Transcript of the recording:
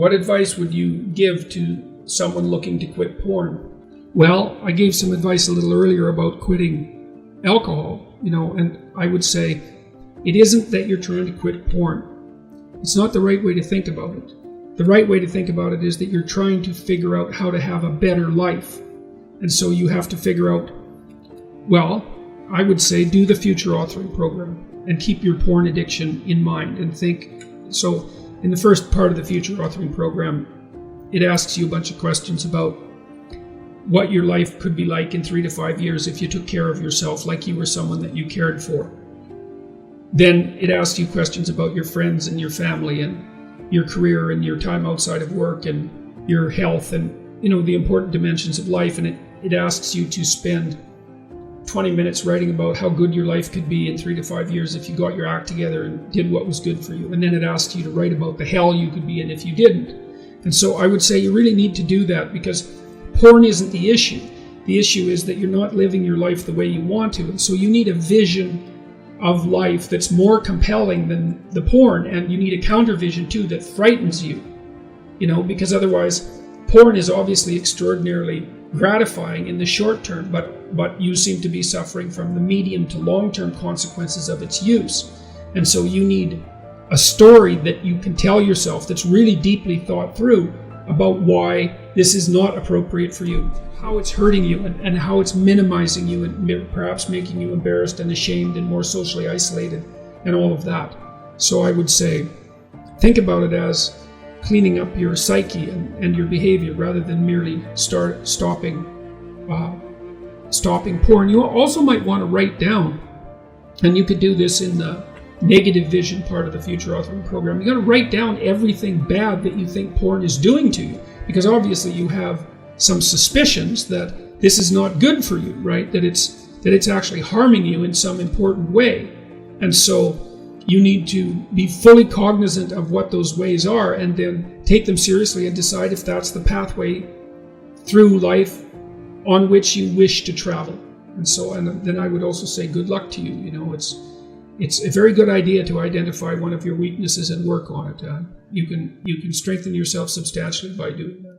What advice would you give to someone looking to quit porn? Well, I gave some advice a little earlier about quitting alcohol, and I would say it isn't that you're trying to quit porn. It's not the right way to think about it. The right way to think about it is that you're trying to figure out how to have a better life. And so you have to figure out, well, I would say do the future authoring program and keep your porn addiction in mind and think. So in the first part of the future authoring program, it asks you a bunch of questions about what your life could be like in 3 to 5 years if you took care of yourself like you were someone that you cared for. Then it asks you questions about your friends and your family and your career and your time outside of work and your health and the important dimensions of life. And it asks you to spend 20 minutes writing about how good your life could be in 3 to 5 years if you got your act together and did what was good for you. And then it asks you to write about the hell you could be in if you didn't. And so I would say you really need to do that, because porn isn't the issue. The issue is that you're not living your life the way you want to. And so you need a vision of life that's more compelling than the porn, and you need a counter vision too that frightens you, because otherwise porn is obviously extraordinarily gratifying in the short term, but you seem to be suffering from the medium to long-term consequences of its use. And so you need a story that you can tell yourself that's really deeply thought through about why this is not appropriate for you, how it's hurting you, and how it's minimizing you and perhaps making you embarrassed and ashamed and more socially isolated and all of that. So I would say think about it as cleaning up your psyche and your behavior rather than merely stopping porn. You also might want to write down, and you could do this in the negative vision part of the future authoring program. You got to write down everything bad that you think porn is doing to you, because obviously you have some suspicions that this is not good for you, right? That it's actually harming you in some important way. And so you need to be fully cognizant of what those ways are and then take them seriously and decide if that's the pathway through life on which you wish to travel. And then I would also say good luck to you. It's a very good idea to identify one of your weaknesses and work on it. You can strengthen yourself substantially by doing that.